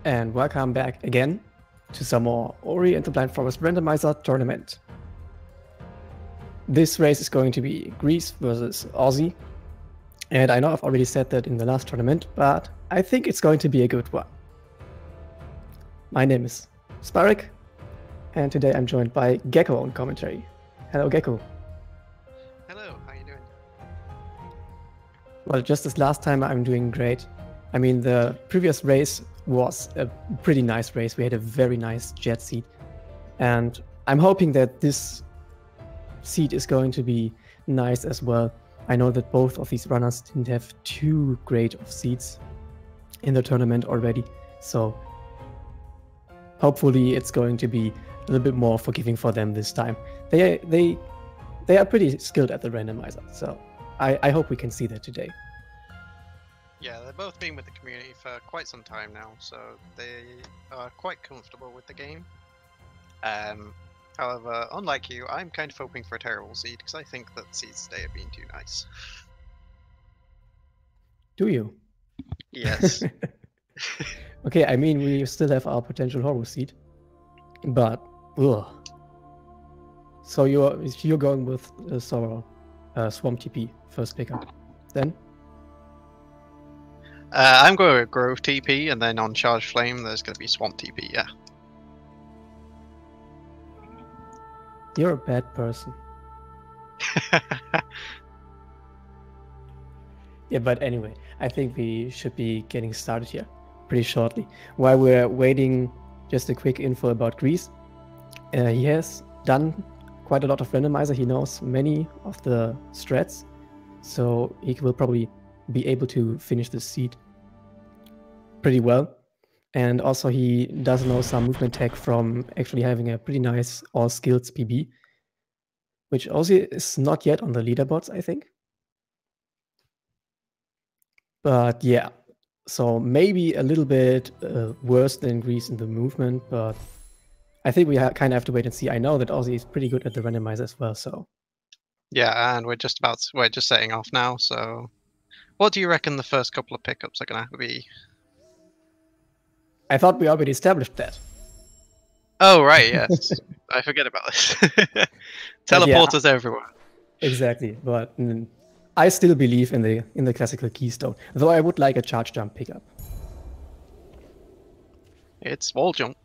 and welcome back again to some more Ori and the Blind Forest Randomizer tournament. This race is going to be MrGreeZ versus Osey, and I know I've already said that in the last tournament, but I think it's going to be a good one. My name is Sparek, and today I'm joined by Gecko on commentary. Hello, Gecko. Hello, how you doing? Well, just as last time, I'm doing great. I mean, the previous race was a pretty nice race. We had a very nice jet seat, and I'm hoping that this seat is going to be nice as well. I know that both of these runners didn't have too great of seats in the tournament already, so hopefully it's going to be a little bit more forgiving for them this time. They are pretty skilled at the randomizer, so I hope we can see that today. Yeah, they've both been with the community for quite some time now, so they are quite comfortable with the game. However, unlike you, I'm kind of hoping for a terrible seed, because I think that seeds today have been too nice. Do you? Yes. Okay, I mean, we still have our potential horror seed, but ugh. So you're going with Swamp TP first pickup, then? I'm going with Grove TP, and then on Charge Flame there's going to be Swamp TP, yeah. You're a bad person. Yeah, but anyway, I think we should be getting started here pretty shortly. While we're waiting, just a quick info about MrGreeZ. He has done quite a lot of randomizer. He knows many of the strats, so he will probably be able to finish the seed pretty well. And also he does know some movement tech from actually having a pretty nice all skills PB, which also is not yet on the leaderboards, I think. But yeah, so maybe a little bit worse than MrGreeZ in the movement, but I think we kind of have to wait and see. I know that Osey is pretty good at the randomizer as well, so. Yeah, and we're just setting off now, so what do you reckon the first couple of pickups are going to be? I thought we already established that. Oh, right, yes. I forget about this. Teleporters everywhere. Exactly, but I still believe in the classical keystone, though I would like a charge jump pickup. It's wall jump.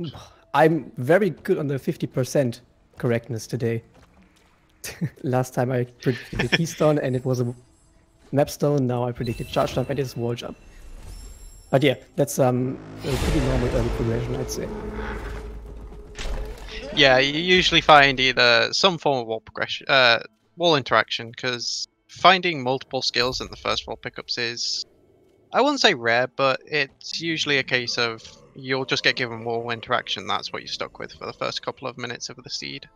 I'm very good on the 50% correctness today. Last time I predicted the keystone and it was a map stone. Now I predicted charge jump and it's wall jump. But yeah, that's a pretty normal early progression, I'd say. Yeah, you usually find either some form of wall progression, wall interaction, because finding multiple skills in the first 4 pickups is, I wouldn't say rare, but it's usually a case of you'll just get given wall interaction. That's what you're stuck with for the first couple of minutes of the seed.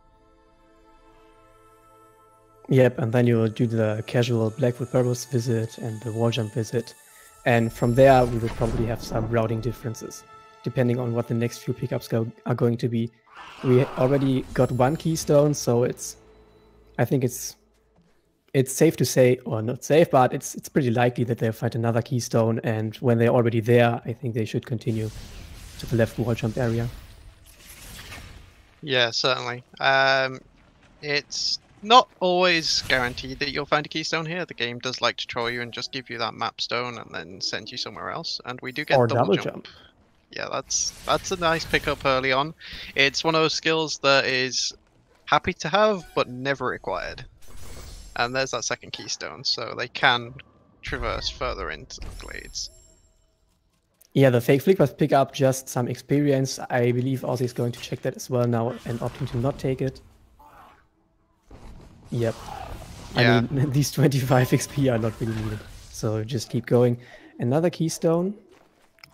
Yep, and then you'll do the casual Blackwood Burrows visit and the wall jump visit. And from there, we will probably have some routing differences, depending on what the next few pickups are going to be. We already got 1 keystone, so I think it's safe to say, or not safe, but it's pretty likely that they'll find another keystone. And when they're already there, I think they should continue to the left wall jump area. Yeah, certainly. It's not always guaranteed that you'll find a keystone here. The game does like to troll you and just give you that map stone and then send you somewhere else. And we do get double jump. Yeah, that's a nice pickup early on. It's one of those skills that is happy to have, but never required. And there's that second keystone, so they can traverse further into the glades. Yeah, the fake flick was pick up just some experience. I believe Osey is going to check that as well now and opting to not take it. Yep. Yeah. I mean, these 25 XP are not really needed, so just keep going. Another keystone.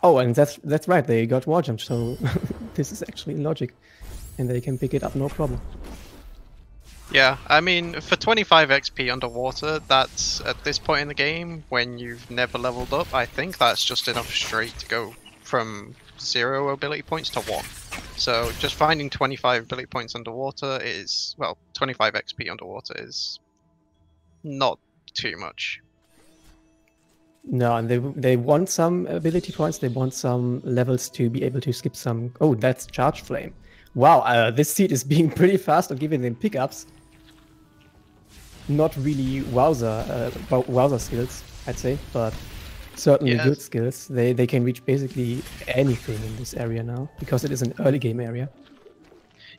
Oh, and that's right, they got wall jump, so this is actually logic. And they can pick it up no problem. Yeah, I mean, for 25 XP underwater, that's, at this point in the game, when you've never leveled up, I think that's just enough straight to go from 0 ability points to 1. So just finding 25 ability points underwater is, well, 25 XP underwater is not too much. No, and they want some ability points. They want some levels to be able to skip some. Oh, that's Charge Flame. Wow, this seed is being pretty fast on giving them pickups. Not really wowzer skills, I'd say, but certainly good skills. They can reach basically anything in this area now because it is an early game area.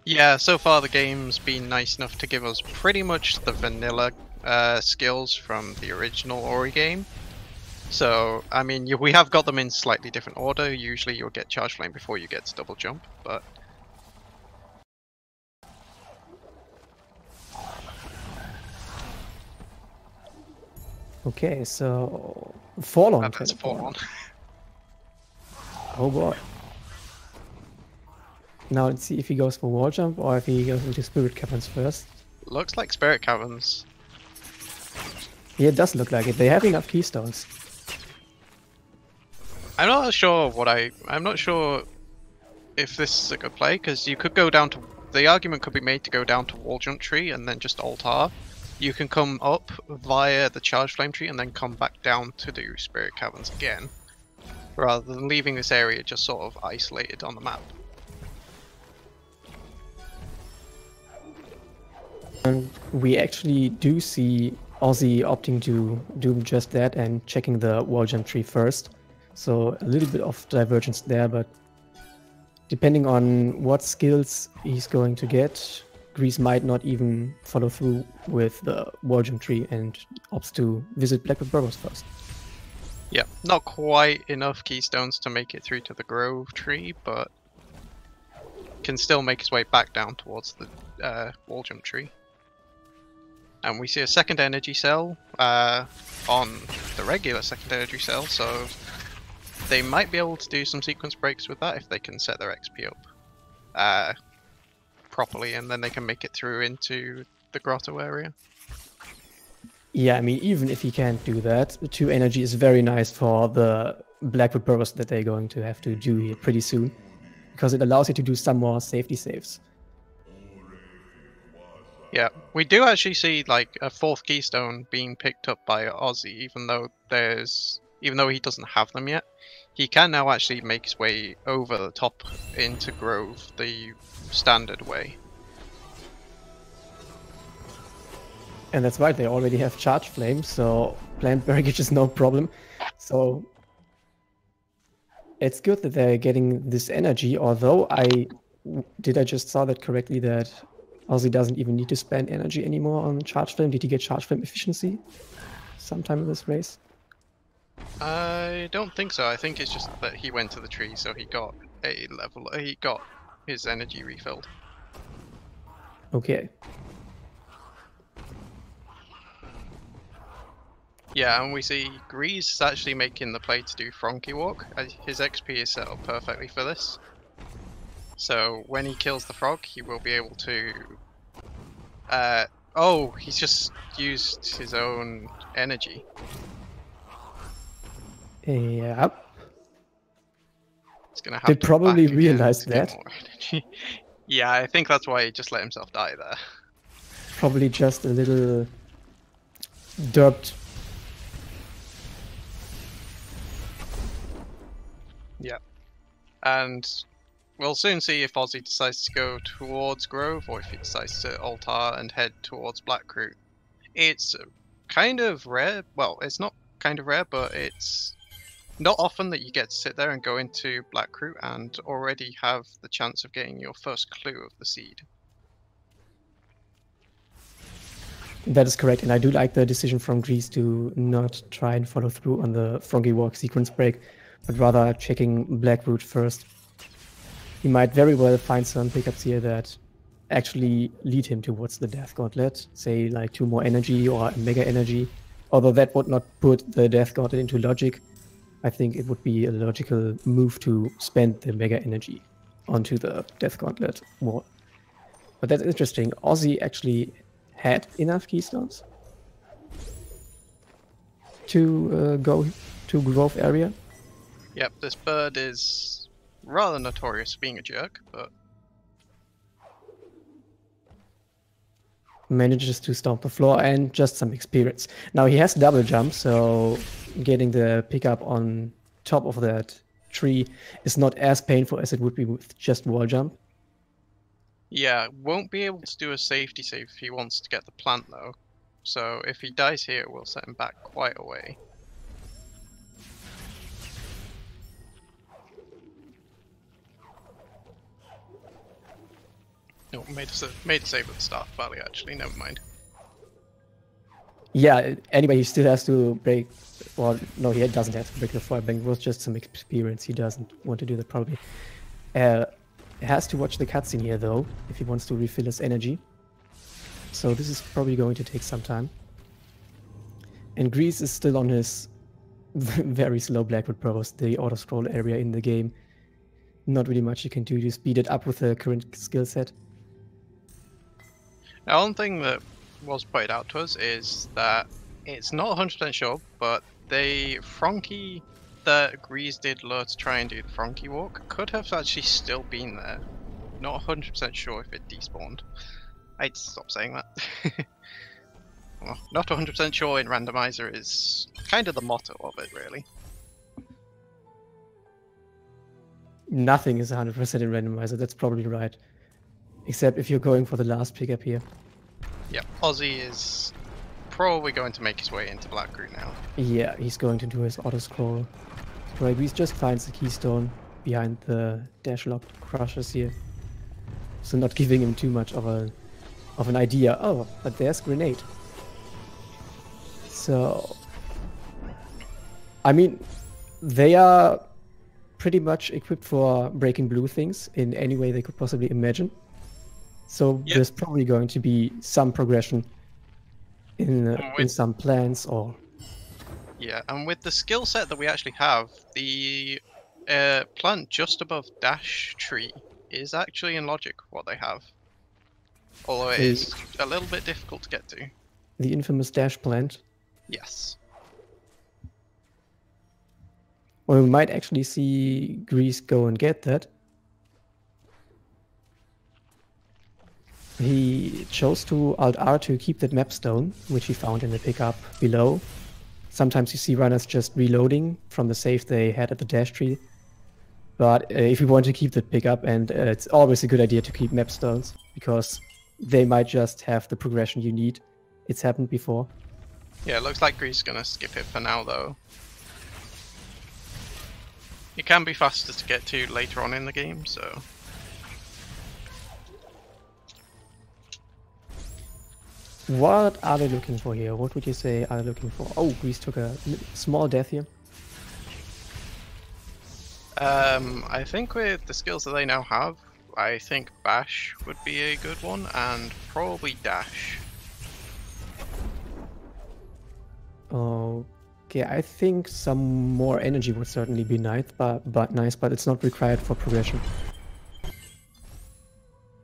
Yeah, so far the game's been nice enough to give us pretty much the vanilla skills from the original Ori game. So, I mean, we have got them in slightly different order. Usually you'll get Charge Flame before you get to Double Jump, but... Okay, so... Forlorn. That's Forlorn. Oh boy. Now let's see if he goes for Wall Jump or if he goes into Spirit Caverns first. Looks like Spirit Caverns. Yeah, it does look like it. They have enough keystones. I'm not sure I'm not sure if this is a good play, because you could go down to... The argument could be made to go down to Wall Jump Tree and then just Alt-R. You can come up via the Charge Flame Tree and then come back down to do Spirit Caverns again, rather than leaving this area just sort of isolated on the map. And we actually do see Ozzy opting to do just that and checking the Wall Jump Tree first. So a little bit of divergence there, but depending on what skills he's going to get, GreeZ might not even follow through with the Wall Jump Tree and opts to visit Blackwood Burrows first. Yeah, not quite enough keystones to make it through to the Grove Tree, but can still make his way back down towards the Wall Jump Tree. And we see a second energy cell on the regular second energy cell, so they might be able to do some sequence breaks with that if they can set their XP up properly, and then they can make it through into the grotto area. Yeah, I mean, even if he can't do that, the 2 energy is very nice for the Blackwood Burrows that they're going to have to do here pretty soon, because it allows you to do some more safety saves. Yeah, we do actually see like a 4th keystone being picked up by Ozzy, even though he doesn't have them yet. He can now actually make his way over the top into Grove the standard way. And that's right, they already have Charge Flame, so plant breakage is no problem. So it's good that they're getting this energy, although I just saw that correctly that Ozzy doesn't even need to spend energy anymore on Charge Flame. Did he get Charge Flame efficiency sometime in this race? I don't think so. I think it's just that he went to the tree, so he got he got his energy refilled. Okay. Yeah, and we see GreeZ is actually making the play to do Frankie Walk. His XP is set up perfectly for this. So when he kills the frog, he will be able to... oh, he's just used his own energy. Yep. He's gonna have they to probably realized that. Yeah, I think that's why he just let himself die there. Probably just a little derped. Yeah. And we'll soon see if Ozzy decides to go towards Grove or if he decides to Alt-R and head towards Blackroot. It's kind of rare. Well, it's not kind of rare, but it's not often that you get to sit there and go into Blackroot and already have the chance of getting your first clue of the seed. That is correct, and I do like the decision from GreeZ to not try and follow through on the Froggy Walk sequence break, but rather checking Blackroot first. He might very well find some pickups here that actually lead him towards the Death Gauntlet, say like 2 more energy or a Mega Energy. Although that would not put the Death Gauntlet into logic, I think it would be a logical move to spend the Mega Energy onto the Death Gauntlet wall. But that's interesting. Ozzy actually had enough keystones to go to Grove area. Yep, this bird is rather notorious for being a jerk, but... manages to stomp the floor and just some experience. Now he has double jump, so getting the pickup on top of that tree is not as painful as it would be with just wall jump. Yeah, won't be able to do a safety save if he wants to get the plant though. So if he dies here, we'll set him back quite a way. No, made a save at the start of Valley actually, never mind. Yeah, anyway, he still has to break. Well, no, he doesn't have to break the fire bank. It was just some experience. He doesn't want to do that probably. Has to watch the cutscene here though, if he wants to refill his energy. So this is probably going to take some time. And MrGreeZ is still on his very slow Blackwood Bros, the auto-scroll area in the game. Not really much you can do to speed it up with the current skill set. Now, one thing that was pointed out to us is that it's not 100% sure, but the Frankie that MrGreeZ did lure to try and do the Frankie walk could have actually still been there. Not 100% sure if it despawned. I'd stop saying that. Well, not 100% sure in Randomizer is kind of the motto of it, really. Nothing is 100% in Randomizer, that's probably right. Except if you're going for the last pickup here. Yeah, Ozzy is probably going to make his way into Blackroot now. Yeah, he's going to do his auto-scroll. Right, he just finds the keystone behind the dash lock crushers here. So not giving him too much of an idea. Oh, but there's grenade. So, I mean, they are pretty much equipped for breaking blue things in any way they could possibly imagine. So yep. There's probably going to be some progression in some plans or... Yeah, and with the skill set that we actually have, the plant just above dash tree is actually in logic what they have. Although it is a little bit difficult to get to. The infamous dash plant? Yes. Well, we might actually see MrGreeZ go and get that. He chose to Alt-R to keep that map stone, which he found in the pickup below. Sometimes you see runners just reloading from the save they had at the dash tree. But if you want to keep that pickup, and it's always a good idea to keep map stones, because they might just have the progression you need. It's happened before. Yeah, it looks like MrGreeZ is going to skip it for now, though. It can be faster to get to later on in the game, so... What are they looking for here? What would you say are they looking for? Oh, MrGreeZ took a small death here. I think with the skills that they now have, I think Bash would be a good one, and probably Dash. Okay, I think some more energy would certainly be nice, but it's not required for progression.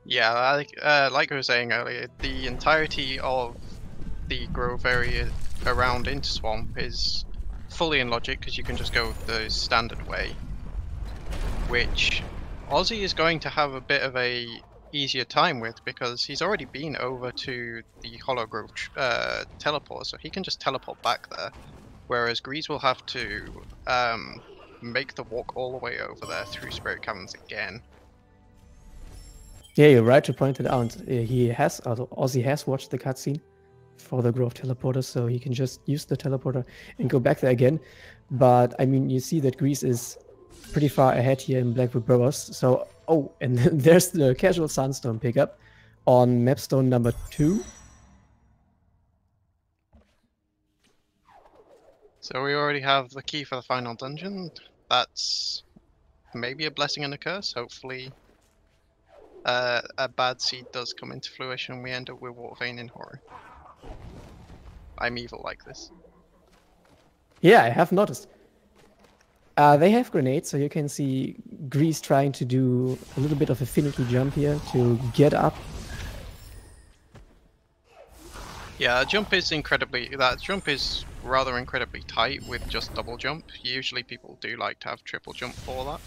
Yeah, like I was saying earlier, the entirety of the grove area around into Swamp is fully in logic because you can just go the standard way, which Ozzy is going to have a bit of a easier time with because he's already been over to the Hollow Grove teleport, so he can just teleport back there, whereas MrGreeZ will have to make the walk all the way over there through Spirit Caverns again. Yeah, you're right to point it out. Ozzy has watched the cutscene for the Grove teleporter, so he can just use the teleporter and go back there again. But I mean, you see that MrGreeZ is pretty far ahead here in Blackwood Burrows. So, oh, and there's the casual Sunstone pickup on mapstone number 2. So we already have the key for the final dungeon. That's maybe a blessing and a curse. Hopefully a bad seed does come into fruition and we end up with Watervein in Horror. I'm evil like this. Yeah, I have noticed. They have grenades, so you can see MrGreeZ trying to do a little bit of a finicky jump here to get up. Yeah, that jump is rather incredibly tight with just double jump. Usually people do like to have triple jump for that.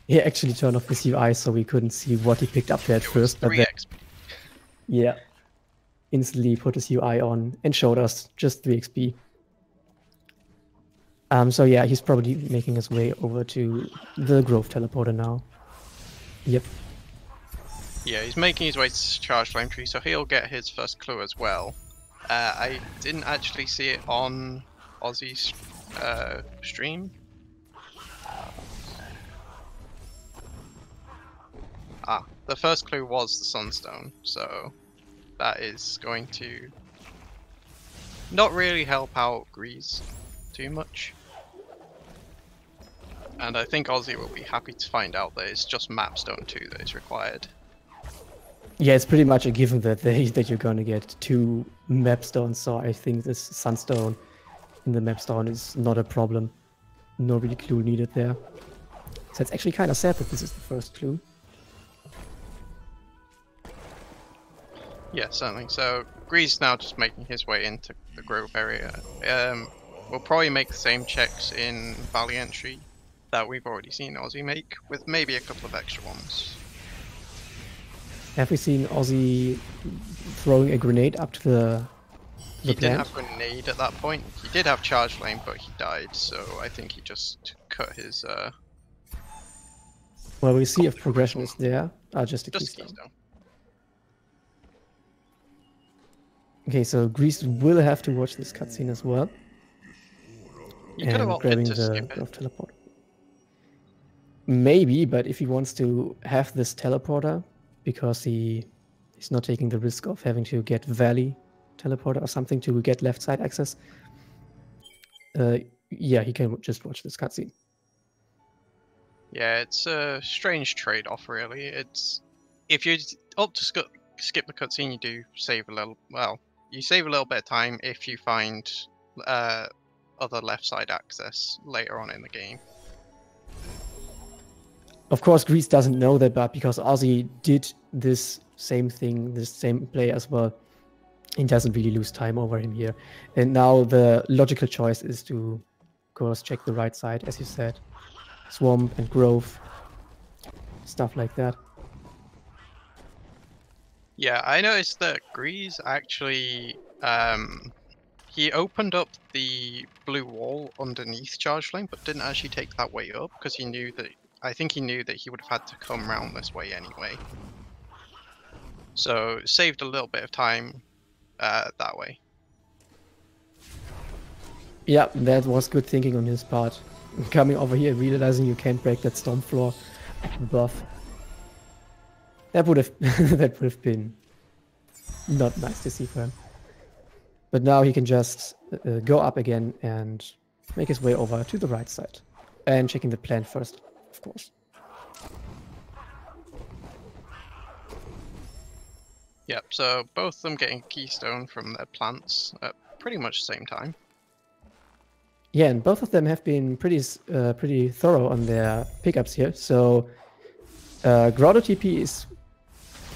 He actually turned off his UI, so we couldn't see what he picked up there at first. But then, yeah, instantly put his UI on and showed us just 3 XP. So yeah, he's probably making his way over to the Grove teleporter now. Yep. Yeah, he's making his way to Charge Flame Tree, so he'll get his first clue as well. I didn't actually see it on Ozzy's stream. The first clue was the Sunstone, so that is going to not really help out MrGreeZ too much. And I think Ozzy will be happy to find out that it's just Mapstone 2 that is required. Yeah, it's pretty much a given that that you're gonna get 2 Mapstones, so I think this Sunstone in the Mapstone is not a problem. No really clue needed there. So it's actually kind of sad that this is the first clue. Yeah, certainly. So MrGreeZ now just making his way into the Grove area. We'll probably make the same checks in Valley Entry that we've already seen Ozzy make, with maybe a couple of extra ones. Have we seen Ozzy throwing a grenade up to the He plant? didn't have grenade at that point. He did have charge flame, but he died, so I think he just cut his Well, we see if progression is there. Just a keystone. Okay, so MrGreeZ will have to watch this cutscene as well. You could have opted to skip it. Teleporter. Maybe, but if he wants to have this teleporter, because he's not taking the risk of having to get Valley teleporter or something to get left side access, yeah, he can just watch this cutscene. Yeah, it's a strange trade-off, really. It's if you opt to skip the cutscene, you do save a little. Well, you save a little bit of time if you find other left side access later on in the game. Of course, MrGreeZ doesn't know that, but because Ozzy did this same thing, this same play as well, he doesn't really lose time over him here. And now the logical choice is to, of course, check the right side, as you said. Swamp and Grove, stuff like that. Yeah, I noticed that MrGreeZ actually he opened up the blue wall underneath Charge Flame, but didn't actually take that way up because he knew that. I think he knew that he would have had to come round this way anyway. So it saved a little bit of time that way. Yeah, that was good thinking on his part. Coming over here, realizing you can't break that storm floor above. That would have that would have been not nice to see for him. But now he can just go up again and make his way over to the right side. And checking the plant first, of course. Yep, so both of them getting keystone from their plants at pretty much the same time. Yeah, and both of them have been pretty thorough on their pickups here. So Grotto TP is,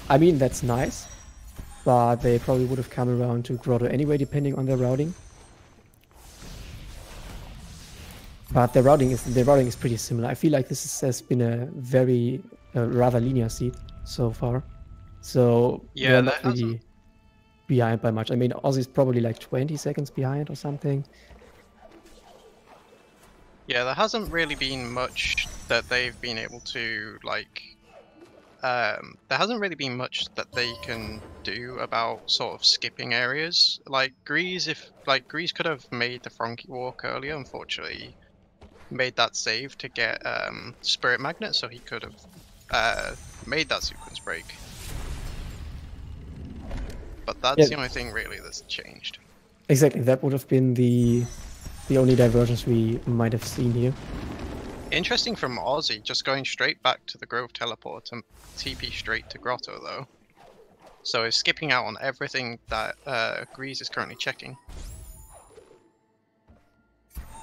I mean, that's nice, but they probably would have come around to Grotto anyway, depending on their routing. But their routing is pretty similar. I feel like this has been a very rather linear seed so far. So yeah, they're not really behind by much. I mean, Ozzy's probably like 20 seconds behind or something. Yeah, there hasn't really been much that they've been able to, like, there hasn't really been much that they can do about sort of skipping areas. Like MrGreeZ could have made the Frankie walk earlier, unfortunately made that save to get Spirit Magnet, so he could have made that sequence break. But that's the only thing really that's changed. Exactly, that would have been the only diversions we might have seen here. Interesting from Ozzy, just going straight back to the Grove teleport and TP straight to Grotto though. So he's skipping out on everything that MrGreeZ is currently checking.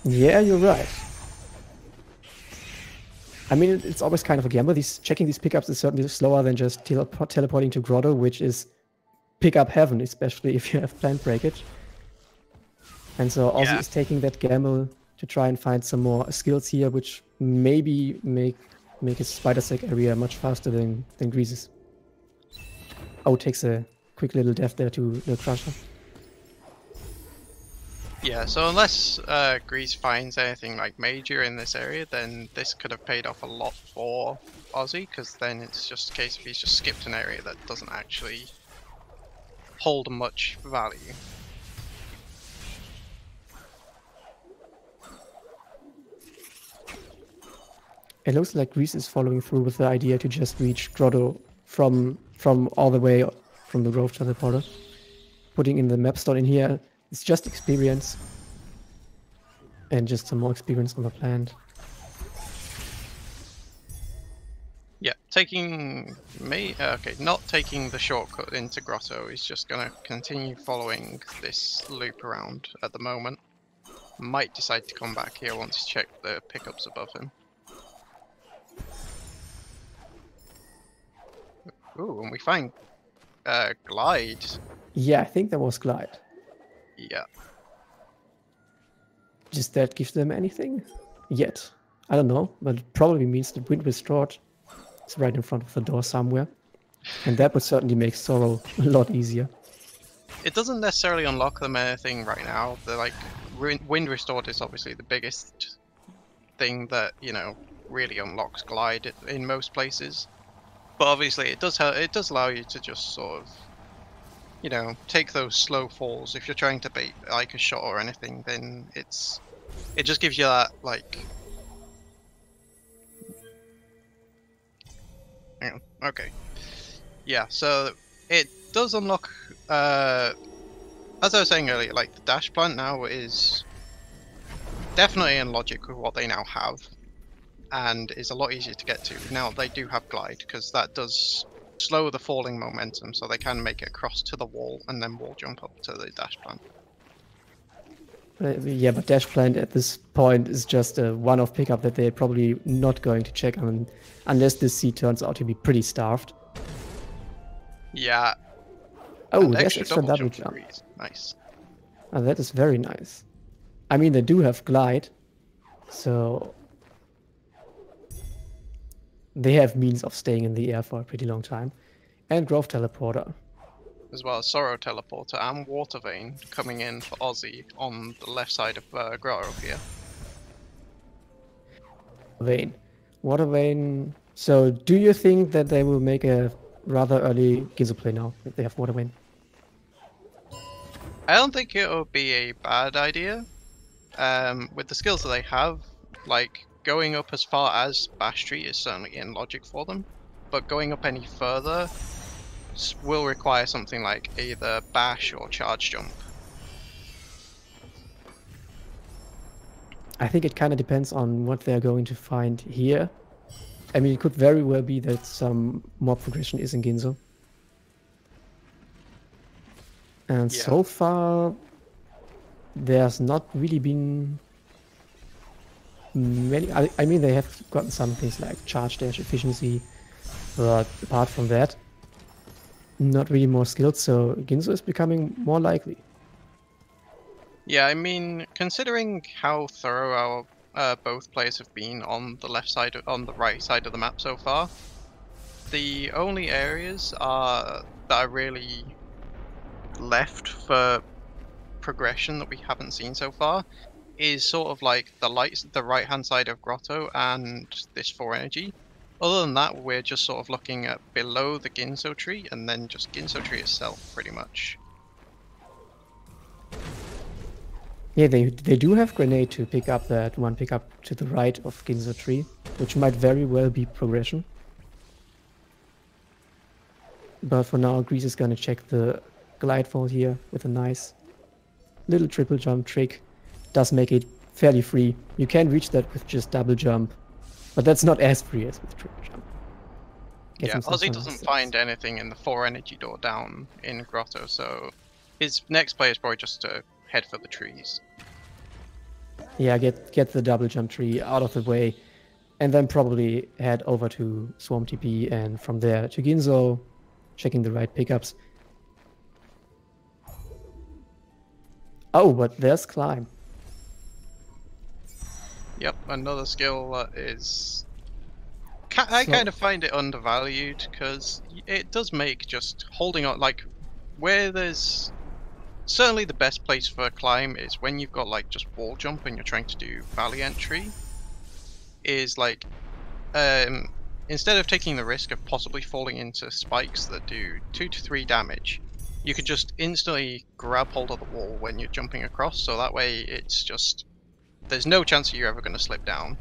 Yeah, you're right. I mean, it's always kind of a gamble. Checking these pickups is certainly slower than just teleporting to Grotto, which is pickup heaven, especially if you have plant breakage. And so Ozzy is taking that gamble to try and find some more skills here, which maybe make his spider sack area much faster than MrGreeZ's. Oh, takes a quick little death there to the Crusher. Yeah, so unless MrGreeZ finds anything like major in this area, then this could have paid off a lot for Aussie, because then it's just a case of he's just skipped an area that doesn't actually hold much value. It looks like MrGreeZ is following through with the idea to just reach Grotto from all the way from the Grove teleporter. Putting in the map stone in here, it's just experience. And just some more experience on the plant. Yeah, not taking the shortcut into Grotto. He's just gonna continue following this loop around at the moment. Might decide to come back here once he's checked the pickups above him. Ooh, and we find Glide. Yeah, I think that was Glide. Yeah. Does that give them anything? Yet. I don't know, but it probably means the wind restored. It's right in front of the door somewhere. And that would certainly make Sorrow a lot easier. It doesn't necessarily unlock them anything right now. The like wind restored is obviously the biggest thing that, you know, really unlocks Glide in most places. But obviously it does allow you to just sort of, you know, take those slow falls. If you're trying to bait like a shot or anything, then it just gives you that like. Hang on. Okay. Yeah. So it does unlock. As I was saying earlier, like the dash plant now is definitely in logic with what they now have, and is a lot easier to get to. Now they do have Glide, because that does slow the falling momentum, so they can make it across to the wall and then wall jump up to the dash plant. Yeah, but dash plant at this point is just a one-off pickup that they're probably not going to check on unless this seed turns out to be pretty starved. Yeah. Oh, there's extra double jump. Nice. Oh, that is very nice. I mean, they do have Glide, so they have means of staying in the air for a pretty long time. And Grove teleporter. As well as Sorrow teleporter and Water Vein coming in for Aussie on the left side of Grotto here. Water Vein. So, do you think that they will make a rather early Ginzo play now if they have Water Vein? I don't think it would be a bad idea. With the skills that they have, like going up as far as Bash Street is certainly in logic for them, but going up any further will require something like either Bash or Charge Jump. I think it kind of depends on what they're going to find here. I mean, it could very well be that some more progression is in Ginzo. And Yeah. so far, there's not really been many. I mean, they have gotten some things like charge dash efficiency, but apart from that, not really more skilled. So Ginzo is becoming more likely. Yeah, I mean, considering how thorough our both players have been on the right side of the map so far, the only areas that are really left for progression that we haven't seen so far is sort of like the right hand side of Grotto and this 4 energy. Other than that, we're just sort of looking at below the Ginzo tree and then just Ginzo tree itself pretty much. Yeah, they do have Grenade to pick up that one pickup to the right of Ginzo tree, which might very well be progression. But for now, MrGreeZ is gonna check the glide fall here with a nice little triple jump trick. Does make it fairly free. You can reach that with just double jump, but that's not as free as with triple jump. Yeah, Aussie doesn't find anything in the 4 energy door down in Grotto, so his next play is probably just to head for the trees. Yeah, get the double jump tree out of the way, and then probably head over to Swarm TP, and from there to Ginzo, checking the right pickups. Oh, but there's Climb. Yep, another skill that is... I kind of find it undervalued, because it does make just holding on, like, where there's certainly the best place for a climb is when you've got like just wall jump and you're trying to do valley entry. Is like, instead of taking the risk of possibly falling into spikes that do 2 to 3 damage, you could just instantly grab hold of the wall when you're jumping across. So that way, it's just there's no chance that you're ever going to slip down.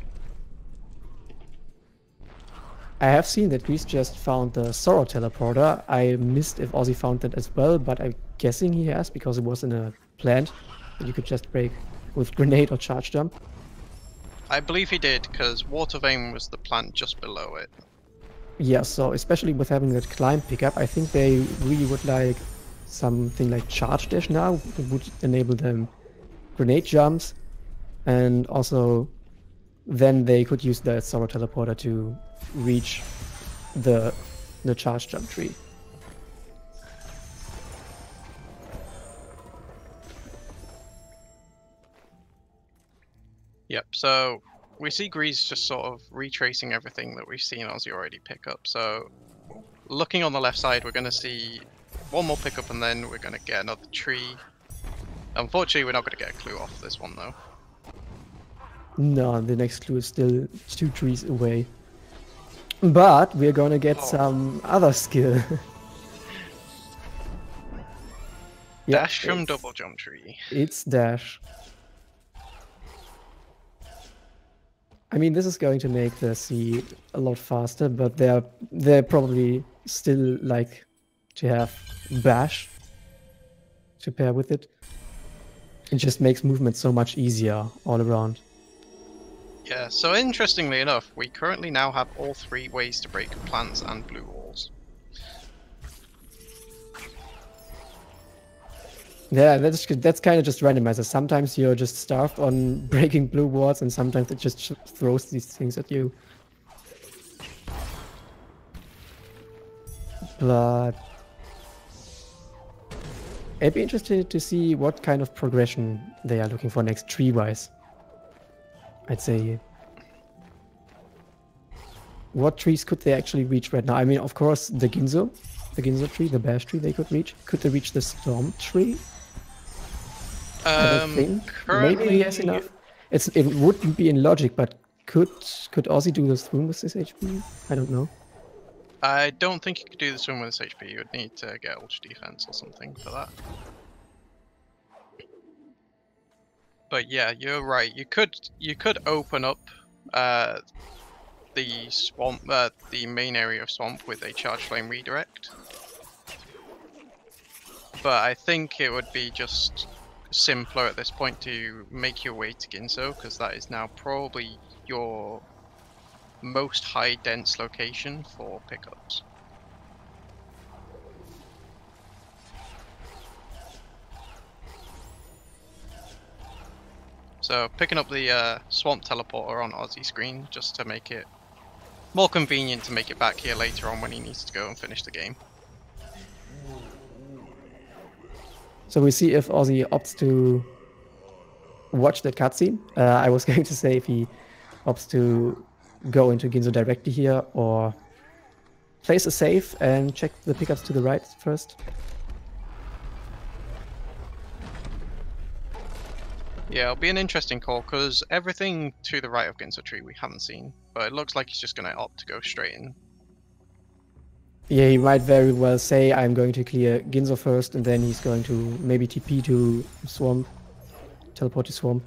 I have seen that GreeZ just found the Sorrow teleporter. I missed if Osey found that as well, but I'm guessing he has because it was in a plant that you could just break with grenade or charge jump. I believe he did, because Water Vein was the plant just below it. Yeah, so especially with having that climb pickup, I think they really would like something like charge dash now. It would enable them grenade jumps, and also then they could use the Sorrow teleporter to reach the charge jump tree. Yep, so we see GreeZ just sort of retracing everything that we've seen Osey already pick up. So looking on the left side, we're going to see one more pickup and then we're going to get another tree. Unfortunately, we're not going to get a clue off this one though. No, the next clue is still 2 trees away. But we're gonna get some other skill. Dash from double jump tree. It's dash. I mean, this is going to make the sea a lot faster, but they're probably still like to have bash to pair with it. It just makes movement so much easier all around. Yeah, so interestingly enough, we currently now have all 3 ways to break plants and blue walls. Yeah, that's kind of just randomizer. Sometimes you're just starved on breaking blue walls, and sometimes it just throws these things at you. But I'd be interested to see what kind of progression they are looking for next tree-wise. I'd say, what trees could they actually reach right now? I mean, of course, the Ginzo tree, the bash tree they could reach. Could they reach the storm tree? I don't think. Maybe he has enough. It wouldn't be in logic, but could Osey do the swim with his HP? I don't know. I don't think you could do the swim with his HP. You would need to get ultra defense or something for that. But yeah, you're right. You could open up the swamp, the main area of swamp with a charge flame redirect. But I think it would be just simpler at this point to make your way to Ginzo, because that is now probably your most high dense location for pickups. So picking up the swamp teleporter on Osey's screen just to make it more convenient to make it back here later on when he needs to go and finish the game. So we see if Osey opts to watch that cutscene. I was going to say if he opts to go into Ginzo directly here or place a save and check the pickups to the right first. Yeah, it'll be an interesting call because everything to the right of Ginzo tree we haven't seen, but it looks like he's just going to opt to go straight in. Yeah, he might very well say, I'm going to clear Ginzo first, and then he's going to maybe TP to Swamp, teleport to Swamp,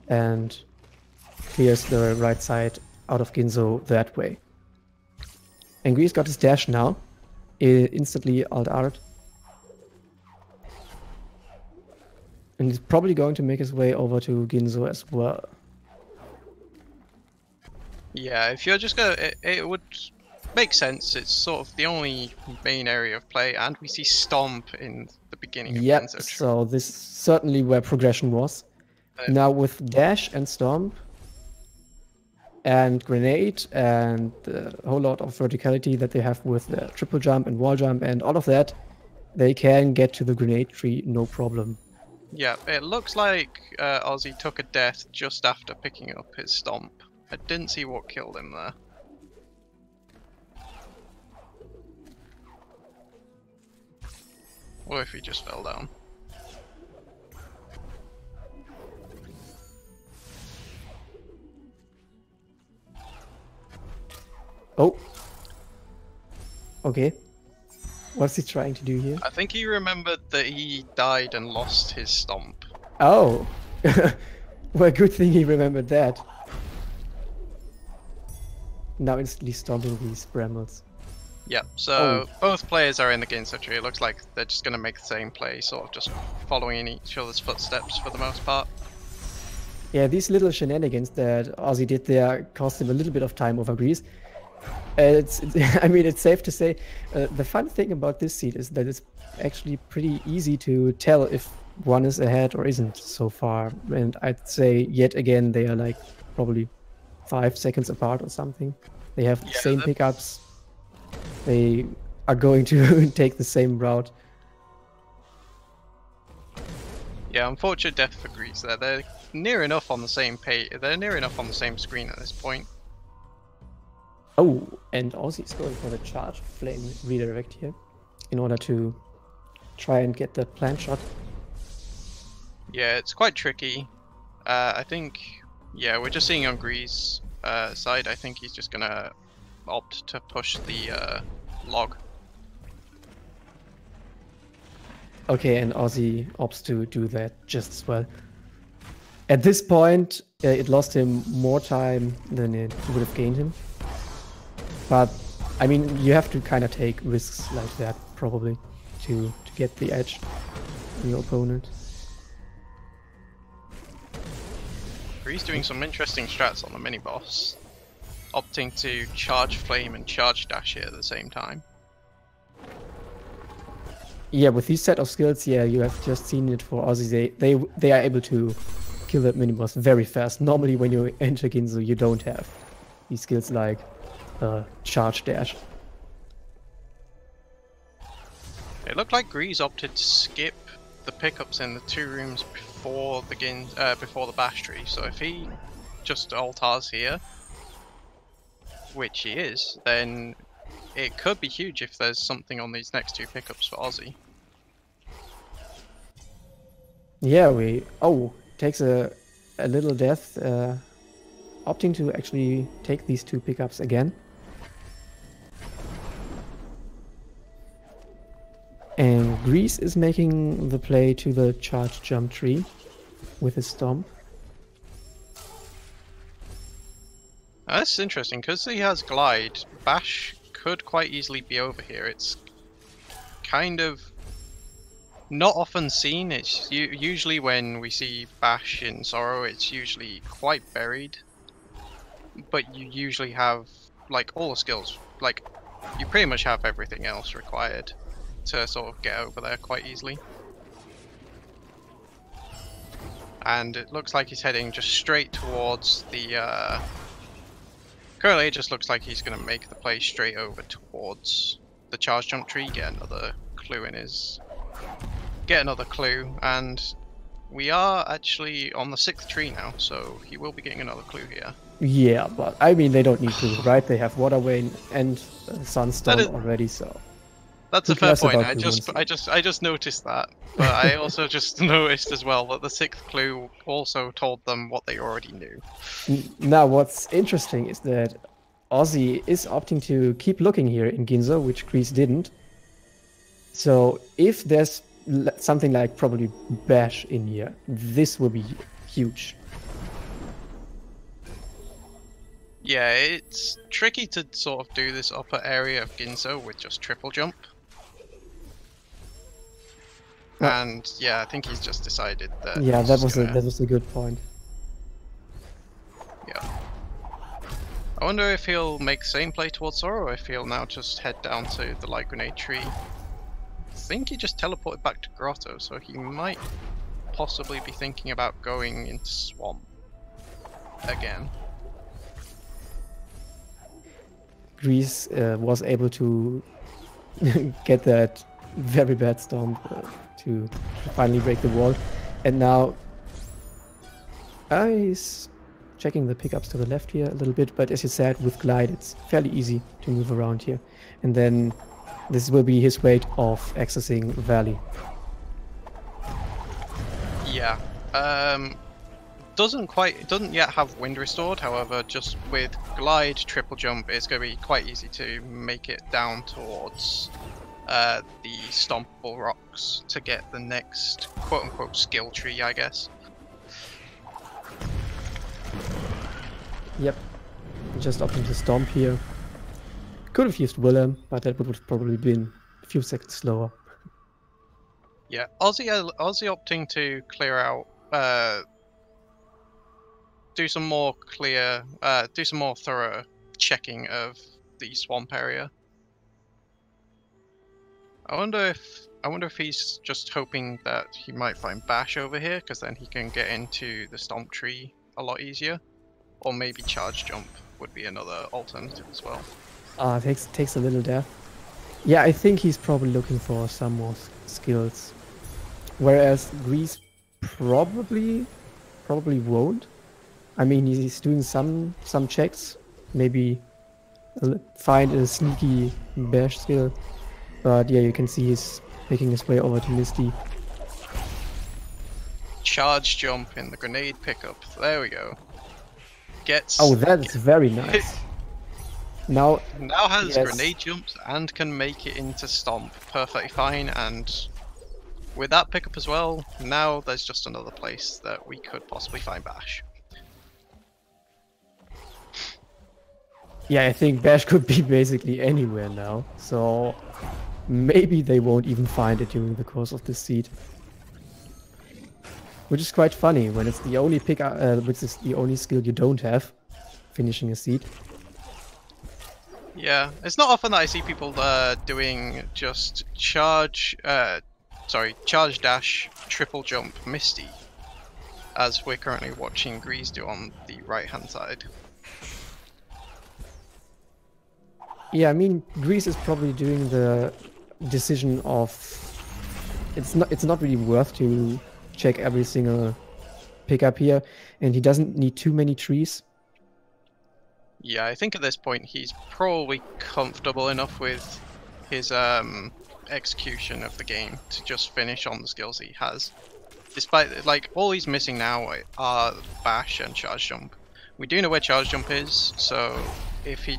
and clears the right side out of Ginzo that way. And GreeZ got his dash now, instantly alt-art. And he's probably going to make his way over to Ginzo as well. Yeah, if you're just gonna, it would make sense. It's sort of the only main area of play, and we see Stomp in the beginning of yep, Ginzo. So this is certainly where progression was. Now with dash and Stomp and grenade and the whole lot of verticality that they have with the triple jump and wall jump and all of that, they can get to the grenade tree no problem. Yeah, it looks like Osey took a death just after picking up his Stomp. I didn't see what killed him there. Or if he just fell down. Oh. Okay. What's he trying to do here? I think he remembered that he died and lost his stomp. Oh. Well, good thing he remembered that. Now instantly stomping these brambles. Yep, so both players are in the Ginso tree. It looks like they're just going to make the same play, sort of just following in each other's footsteps for the most part. Yeah, these little shenanigans that Ozzy did there cost him a little bit of time over MrGreeZ. I mean, it's safe to say, the fun thing about this seed is that it's actually pretty easy to tell if one is ahead or isn't so far. And I'd say, yet again, they are like probably 5 seconds apart or something. They have the same pickups. They are going to take the same route. Yeah, unfortunate death for MrGreeZ there. They're near enough on the same page. They're near enough on the same screen at this point. Oh, and Ozzy's going for the charge flame redirect here in order to try and get that plant shot. Yeah, it's quite tricky. I think, yeah, we're just seeing on MrGreeZ's side. I think he's just gonna opt to push the log. Okay, and Ozzy opts to do that just as well. At this point, it lost him more time than it would have gained him. But, I mean, you have to kind of take risks like that, probably, to get the edge on your opponent. MrGreeZ doing some interesting strats on the mini-boss. Opting to charge flame and charge dash here at the same time. Yeah, with these set of skills, yeah, you have just seen it for Ozzy. They are able to kill that mini-boss very fast. Normally when you enter Ginso, you don't have these skills like charge dash. It looked like MrGreeZ opted to skip the pickups in the 2 rooms before the bash tree. So if he just altars here, which he is, then it could be huge if there's something on these next 2 pickups for Ozzy. Yeah, takes a little death, opting to actually take these 2 pickups again. And MrGreeZ is making the play to the charge jump tree with his stomp. That's interesting, because he has glide, bash could quite easily be over here. It's kind of not often seen. It's usually when we see bash in Sorrow, it's usually quite buried. But you usually have like all the skills, like you pretty much have everything else required to sort of get over there quite easily. And it looks like he's heading just straight towards the currently it just looks like he's going to make the play straight over towards the charge jump tree, get another clue in his... Get another clue, and we are actually on the 6th tree now, so he will be getting another clue here. Yeah, but I mean they don't need to, right? They have Water Vein and Sunstone already, so... That's a fair point. I just noticed that, but I also just noticed as well that the 6th clue also told them what they already knew. Now, what's interesting is that Ozzy is opting to keep looking here in Ginso, which MrGreeZ didn't. So if there's something like probably Bash in here, this will be huge. Yeah, it's tricky to sort of do this upper area of Ginso with just triple jump. And yeah, I think he's just decided that. Yeah, that was a good point. Yeah. I wonder if he'll make the same play towards Sorrow, or if he'll now just head down to the light grenade tree. I think he just teleported back to Grotto, so he might possibly be thinking about going into Swamp again. MrGreeZ was able to get that very bad stomp to finally break the wall, and now he's checking the pickups to the left here a little bit, but as you said, with glide it's fairly easy to move around here, and then this will be his way of accessing Valley. Yeah, doesn't yet have wind restored. However, just with glide, triple jump, it's going to be quite easy to make it down towards the stompable rocks to get the next quote-unquote skill tree, I guess. Yep, just opting to stomp here. Could have used Willem, but that would have probably been a few seconds slower. Yeah, Aussie opting to clear out, do some more thorough checking of the swamp area. I wonder if he's just hoping that he might find Bash over here, because then he can get into the stomp tree a lot easier. Or maybe charge jump would be another alternative as well. Takes a little death. Yeah, I think he's probably looking for some more skills. Whereas MrGreeZ probably won't. I mean, he's doing some checks. Maybe find a sneaky bash skill. But yeah, you can see he's making his way over to Misty. Charge jump in the grenade pickup. There we go. Oh, that's very nice. Now has grenade jumps and can make it into stomp perfectly fine, and with that pickup as well, now there's just another place that we could possibly find Bash. Yeah, I think Bash could be basically anywhere now, so maybe they won't even find it during the course of this seed. Which is quite funny when it's the only which is the only skill you don't have, finishing a seed. Yeah, it's not often that I see people doing just charge dash, triple jump, Misty, as we're currently watching MrGreeZ do on the right hand side. Yeah, I mean, MrGreeZ is probably doing the decision of it's not really worth to check every single pickup here, and he doesn't need too many trees. Yeah, I think at this point he's probably comfortable enough with his execution of the game to just finish on the skills he has. Despite, like, all he's missing now are bash and charge jump. We do know where charge jump is, so if he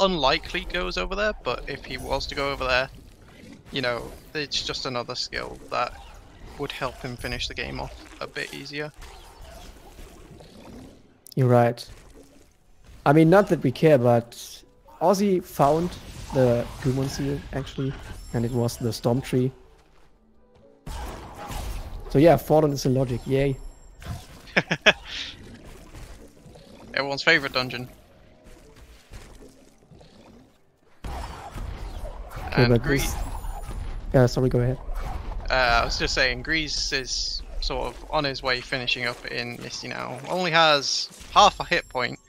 unlikely goes over there, but if he was to go over there, you know, it's just another skill that would help him finish the game off a bit easier. You're right. I mean, not that we care, but Aussie found the Gumon seal, actually, and it was the Storm Tree. So yeah, Fordon is a logic, yay. Everyone's favorite dungeon. Okay, but MrGreeZ... sorry, go ahead. I was just saying, MrGreeZ is sort of on his way finishing up in Misty now. Only has half a hit point,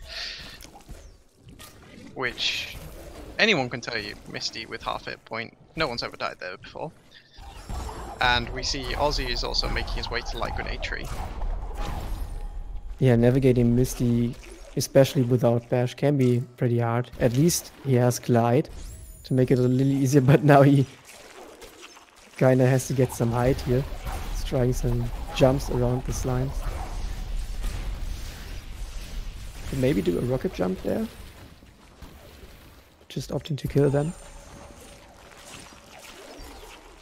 which anyone can tell you, Misty with half a hit point, no one's ever died there before. And we see Aussie is also making his way to Light Grenade Tree. Yeah, navigating Misty, especially without Bash, can be pretty hard. At least he has Glide to make it a little easier, but now he kinda has to get some height here. He's trying some jumps around the slimes. Could maybe do a rocket jump there. Just opting to kill them.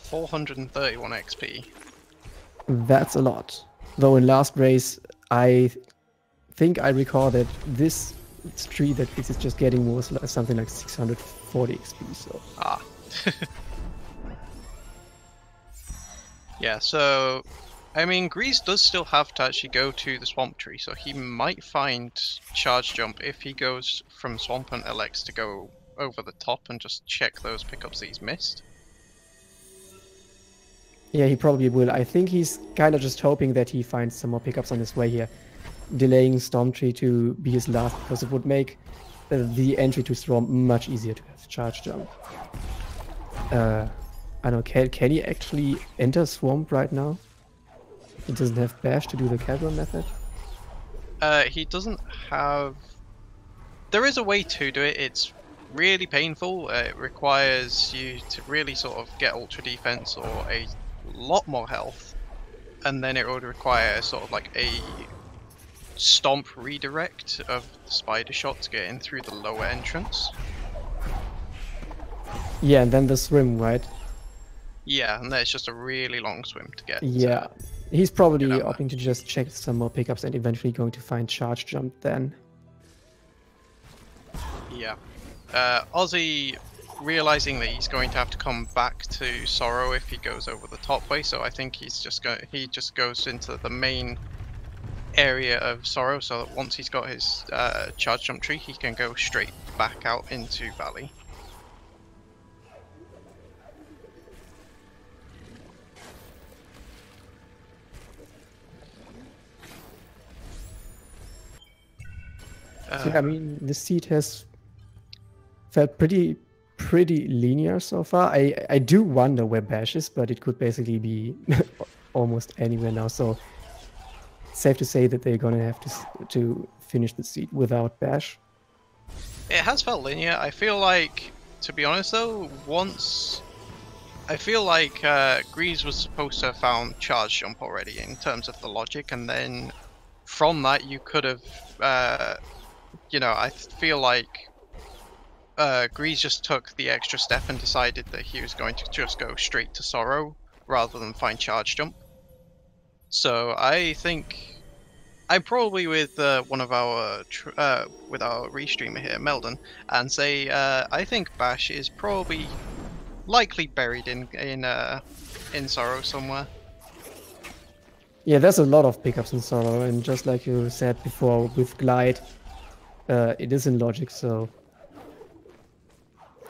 431 XP. That's a lot. Though in last race, I think I recall that this tree that this is just getting was something like 640 XP. So. Ah. Yeah. So, I mean, MrGreeZ does still have to actually go to the swamp tree, so he might find charge jump if he goes from swamp and LX to go over the top and just check those pickups that he's missed. Yeah, he probably will. I think he's kind of just hoping that he finds some more pickups on his way here, delaying Storm Tree to be his last, because it would make the entry to Storm much easier to have charge jump. I don't know, can he actually enter Swamp right now? He doesn't have Bash to do the casual method? He doesn't have... There is a way to do it. It's really painful. It requires you to really sort of get ultra defense or a lot more health, and then it would require sort of like a stomp redirect of the spider shot to get in through the lower entrance. Yeah, and then the swim, right? Yeah, and there's just a really long swim to get. Yeah, he's probably opting to just check some more pickups and eventually going to find charge jump then. Yeah. Ozzy, realizing that he's going to have to come back to Sorrow if he goes over the top way, so I think he just goes into the main area of Sorrow, so that once he's got his charge jump tree, he can go straight back out into Valley. So, I mean, the seat has felt pretty linear so far. I do wonder where Bash is, but it could basically be almost anywhere now. So it's safe to say that they're gonna have to finish the seat without Bash. It has felt linear. I feel like, to be honest though, I feel like MrGreeZ was supposed to have found charge jump already in terms of the logic, and then from that you could have. You know, I feel like MrGreeZ just took the extra step and decided that he was going to just go straight to Sorrow rather than find charge jump. So I think I'm probably with one of our with our restreamer here, Meldon, and say I think Bash is probably likely buried in Sorrow somewhere. Yeah, there's a lot of pickups in Sorrow, and just like you said before with Glide. It is in logic, so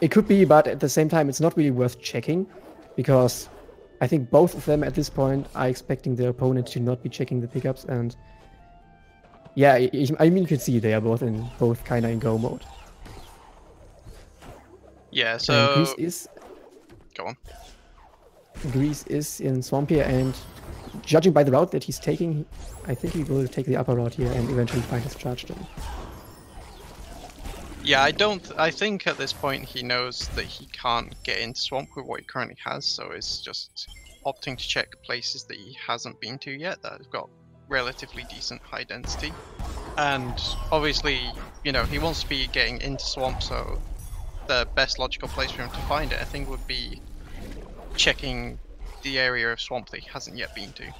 it could be, but at the same time, it's not really worth checking, because I think both of them at this point are expecting their opponent to not be checking the pickups, and yeah, I mean, you can see they are both kind of in go mode. Yeah, so MrGreeZ is. Go on. MrGreeZ is in Swamp here, and judging by the route that he's taking, I think he will take the upper route here and eventually find his charge jump. Yeah, I think at this point he knows that he can't get into Swamp with what he currently has, so it's just opting to check places that he hasn't been to yet that have got relatively decent high density. And obviously, you know, he wants to be getting into Swamp, so the best logical place for him to find it, I think, would be checking the area of Swamp that he hasn't yet been to.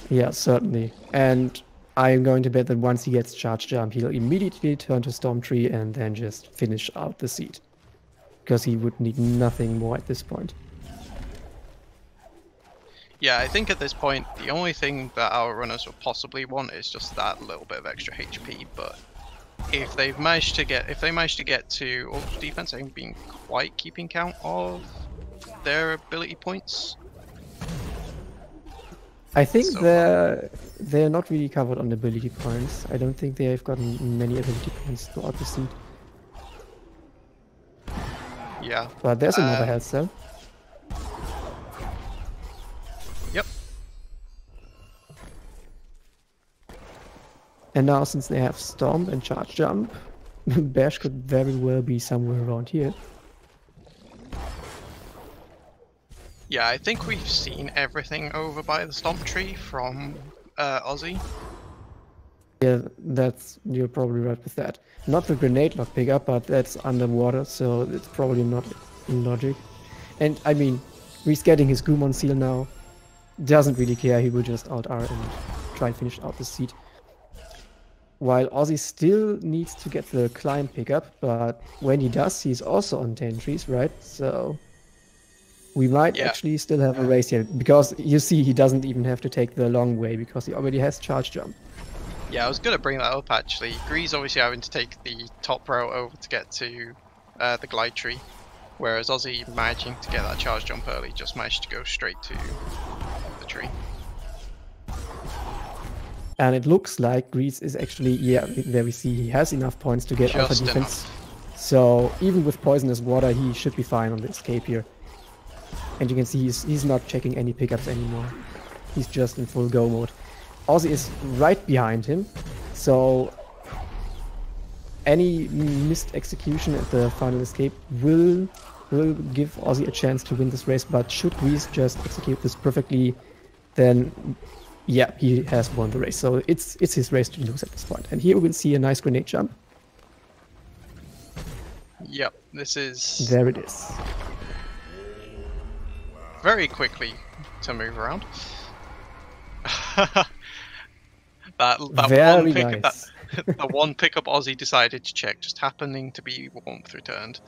Yeah, certainly. And I'm going to bet that once he gets charge jump, he'll immediately turn to Storm Tree and then just finish out the seat. Because he would need nothing more at this point. Yeah, I think at this point, the only thing that our runners will possibly want is just that little bit of extra HP, but if they manage to get to Ultra Defense, I haven't been quite keeping count of their ability points. I think they're not really covered on ability points. I don't think they've gotten many ability points throughout the seat. Yeah. But there's another health cell. Yep. And now, since they have Storm and Charge Jump, Bash could very well be somewhere around here. Yeah, I think we've seen everything over by the Stomp Tree from Ozzy. Yeah, you're probably right with that. Not the grenade lock pickup, but that's underwater, so it's probably not in logic. And I mean, he's getting his Gumon seal now. Doesn't really care, he will just alt R and try and finish out the seat. While Ozzy still needs to get the climb pickup, but when he does, he's also on 10 trees, right? So we might actually still have a race here, because you see he doesn't even have to take the long way because he already has charge jump. Yeah, I was going to bring that up actually. MrGreeZ obviously having to take the top route over to get to the glide tree, whereas Ozzy managing to get that charge jump early just managed to go straight to the tree. And it looks like MrGreeZ is actually, there we see he has enough points to get alpha defense. Enough. So even with poisonous water, he should be fine on the escape here. And you can see he's not checking any pickups anymore. He's just in full go mode. Ozzy is right behind him, so any missed execution at the final escape will give Ozzy a chance to win this race, but should MrGreeZ just execute this perfectly, then Yeah, he has won the race, so it's his race to lose at this point. And here we'll see a nice grenade jump. Yep, this is... There it is. Very quickly to move around. that Very one pick, nice. the one pickup Aussie decided to check, just happening to be warmth returned.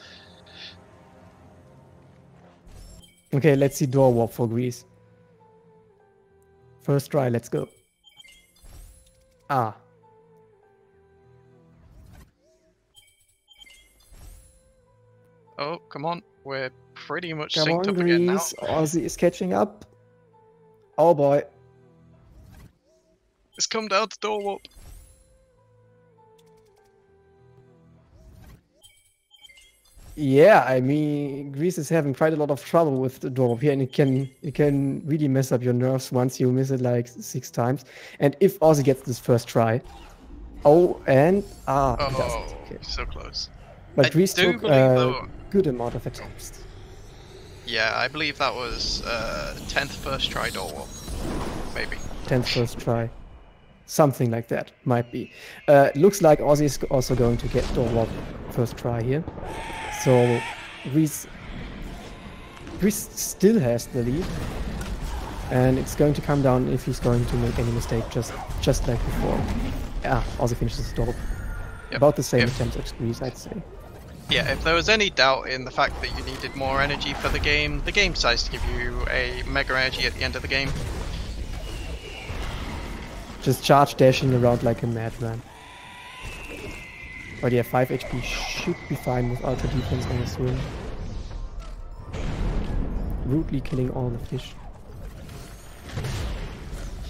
Okay, let's see door warp for GreeZ. First try, let's go. Ah. Oh, come on. We're pretty much Come synced on, up again now. GreeZ. Aussie is catching up. Oh boy. It's come down to door warp. Yeah, I mean, GreeZ is having quite a lot of trouble with the door warp here, and it can really mess up your nerves once you miss it like 6 times. And if Aussie gets this first try, he doesn't. Okay. So close. But GreeZ took a good amount of attempts. Yeah, I believe that was 10th first try door warp, maybe. 10th first try, something like that might be. Looks like Aussie is also going to get door warp first try here. So GreeZ still has the lead, and it's going to come down if he's going to make any mistake, just like before. Yeah, Aussie finishes the door. Yep. About the same attempts as GreeZ, I'd say. Yeah, if there was any doubt in the fact that you needed more energy for the game decides to give you a mega energy at the end of the game. Just charge dashing around like a madman. But yeah, 5 HP should be fine with ultra defense on the swim. Rudely killing all the fish.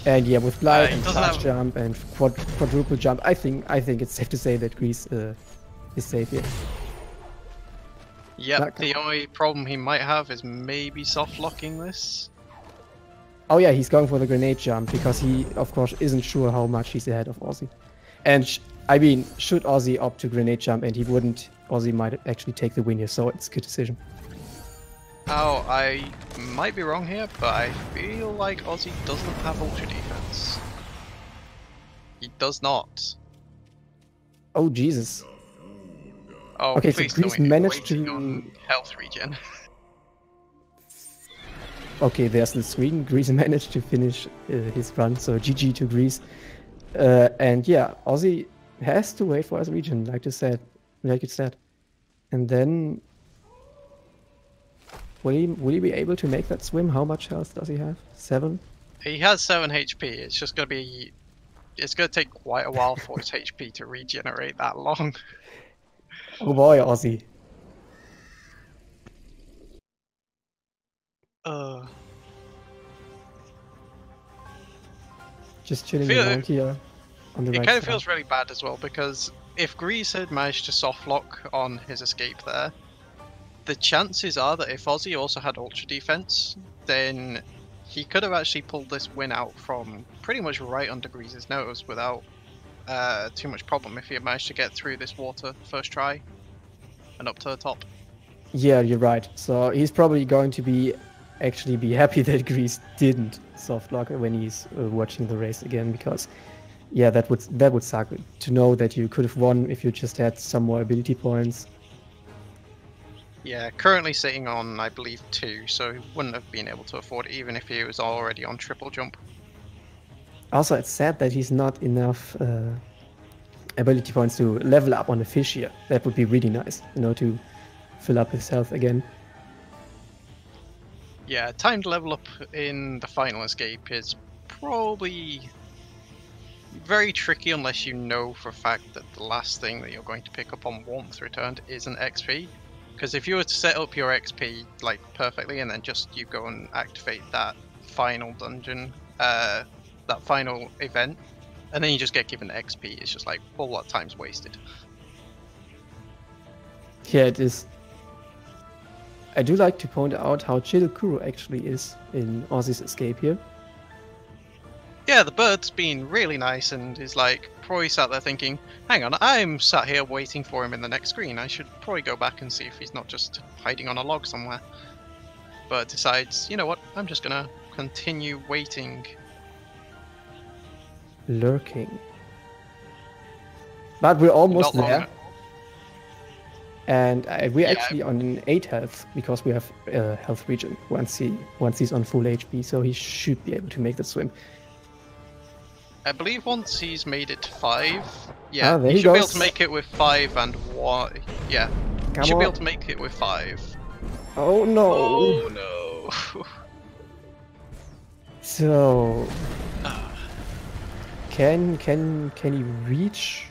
And yeah, with glide and charge jump and quadruple jump, I think it's safe to say that GreeZ is safe here. Yep, the only problem he might have is maybe soft locking this. Oh yeah, he's going for the grenade jump because he, of course, isn't sure how much he's ahead of Aussie. And I mean, should Aussie opt to grenade jump and he wouldn't, Aussie might actually take the win here, so it's a good decision. Oh, I might be wrong here, but I feel like Aussie doesn't have ultra defense. He does not. Oh, Jesus. Oh, okay, so GreeZ managed to... on health regen. Okay, there's the screen. GreeZ managed to finish his run, so GG to GreeZ. And yeah, Aussie has to wait for his regen, like you said. And then... Will he be able to make that swim? How much health does he have? 7? He has 7 HP. It's just going to be... It's going to take quite a while for his HP to regenerate that long. Oh boy, Aussie. Just chilling around here on the right side. It kind of feels really bad as well, because if GreeZ had managed to soft lock on his escape there, the chances are that if Aussie also had ultra defense, then he could have actually pulled this win out from pretty much right under GreeZ's nose without too much problem if he had managed to get through this water first try and up to the top. Yeah, you're right. So he's probably going to be happy that GreeZ didn't soft lock when he's watching the race again, because yeah, that would suck to know that you could have won if you just had some more ability points. Yeah, currently sitting on, I believe, 2, so he wouldn't have been able to afford it even if he was already on triple jump. Also, it's sad that he's not enough ability points to level up on the fish here. That would be really nice, you know, to fill up his health again. Yeah, timed level up in the final escape is probably very tricky unless you know for a fact that the last thing that you're going to pick up on warmth returned is an XP. Because if you were to set up your XP like perfectly and then just you go and activate that final dungeon, that final event, and then you just get given XP, it's just like all that time's wasted. Yeah, it is. I do like to point out how chill Kuro actually is in Aussie's escape here. Yeah, the bird's been really nice and is like probably sat there thinking, hang on, I'm sat here waiting for him in the next screen. I should probably go back and see if he's not just hiding on a log somewhere. But decides, you know what, I'm just gonna continue waiting. lurking. But we're almost there. And we're actually on 8 health because we have health regen once he's on full HP, so he should be able to make the swim. I believe once he's made it to 5, there he should be able to make it with 5 and 1. Yeah, he should be able to make it with 5. Oh no! Oh no! So, can he reach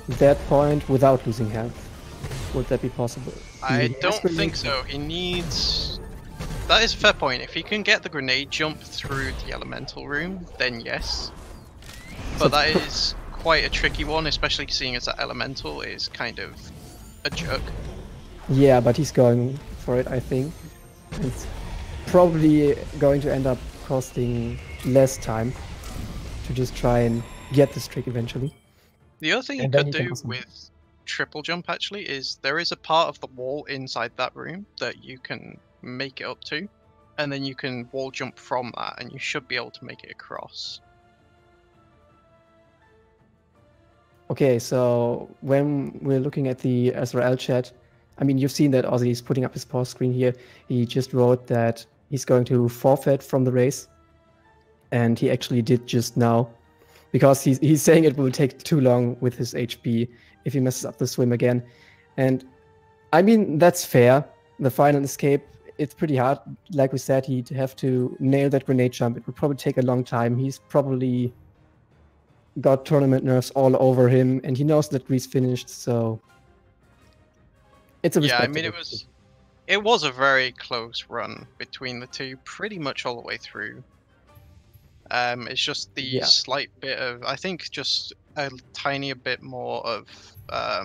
that point without losing health? Would that be possible? I don't think so. He needs... That is a fair point. If he can get the grenade jump through the elemental room, then yes. But that is quite a tricky one, especially seeing as that elemental is kind of a jerk. Yeah, but he's going for it, I think. It's probably going to end up costing less time to just try and get this trick eventually. The other thing you could do with triple jump actually is there is a part of the wall inside that room that you can make it up to, and then you can wall jump from that and you should be able to make it across. Okay, so when we're looking at the SRL chat, I mean, you've seen that Ozzy is putting up his pause screen here. He just wrote that he's going to forfeit from the race, and he actually did just now, because he's saying it will take too long with his HP if he messes up the swim again. And I mean, that's fair. The final escape, it's pretty hard. Like we said, he'd have to nail that grenade jump. It would probably take a long time. He's probably got tournament nerves all over him, and he knows that GreeZ finished, so it's a I mean, it was a very close run between the two, pretty much all the way through. It's just the slight bit of, I think, just a tiny bit more of, a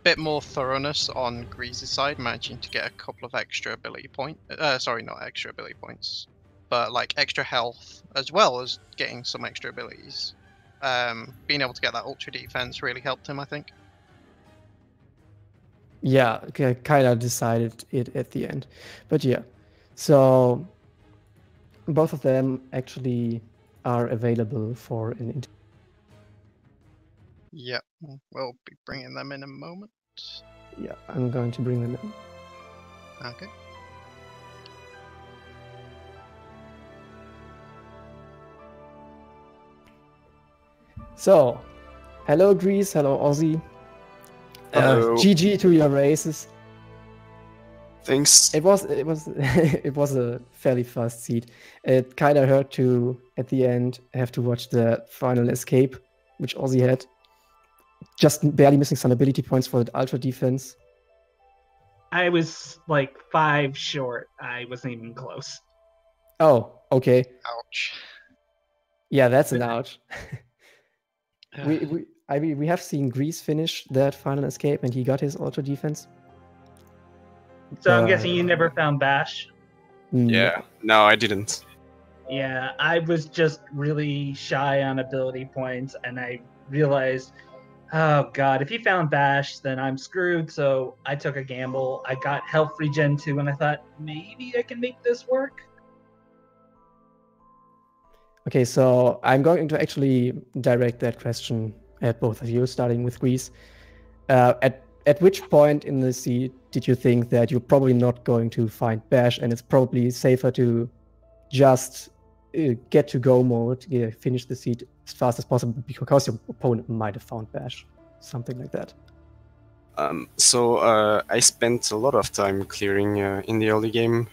bit more thoroughness on GreeZ's side, managing to get a couple of extra ability points. Sorry, not extra ability points, but like extra health, as well as getting some extra abilities. Being able to get that ultra defense really helped him, I think. Yeah, kind of decided it at the end. But yeah, so both of them actually are available for an interview. Yep, we'll be bringing them in a moment. Yeah, I'm going to bring them in. Okay. So, hello GreeZ, hello Ozzy. GG to your races. Thanks. It was it was a fairly fast seed. It kind of hurt to at the end have to watch the final escape, which Ozzy had. Just barely missing some ability points for the ultra defense. I was like 5 short. I wasn't even close. Oh, okay. Ouch. Yeah, that's an ouch. We have seen GreeZ finish that final escape, and he got his ultra defense. So I'm guessing you never found Bash? Yeah, no, I didn't. Yeah, I was just really shy on ability points, and I realized, oh god, if he found Bash, then I'm screwed, so I took a gamble. I got health regen too, and I thought, maybe I can make this work? Okay, so I'm going to actually direct that question at both of you, starting with GreeZ. At which point in the seed did you think that you're probably not going to find Bash, and it's probably safer to just get to go mode, finish the seed as fast as possible because your opponent might have found Bash, something like that? So I spent a lot of time clearing in the early game,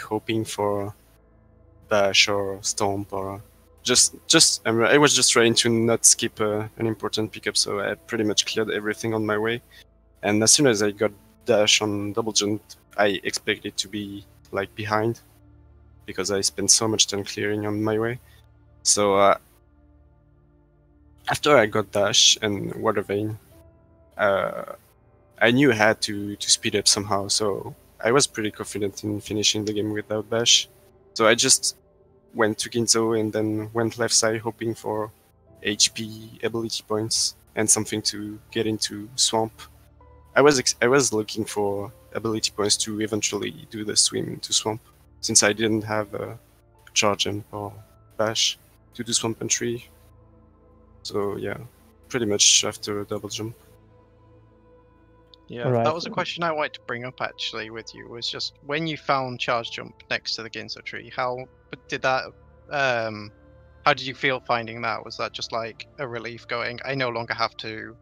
hoping for Bash or Stomp, or I was just trying to not skip an important pickup, so I pretty much cleared everything on my way. And as soon as I got Dash on double jump, I expected to be like behind, because I spent so much time clearing on my way. So after I got Dash and Water Vein, I knew I had to speed up somehow, so I was pretty confident in finishing the game without Bash. So I just went to Ginzo and then went left side, hoping for HP, ability points, and something to get into Swamp. I was looking for ability points to eventually do the swim into Swamp, since I didn't have a charge jump or Bash. to do swamp entry. So yeah, pretty much after a double jump. Yeah, Right. that was a question I wanted to bring up actually with you. Was just when you found charge jump next to the Ginso tree, how did that? How did you feel finding that? Was that just like a relief going, I no longer have to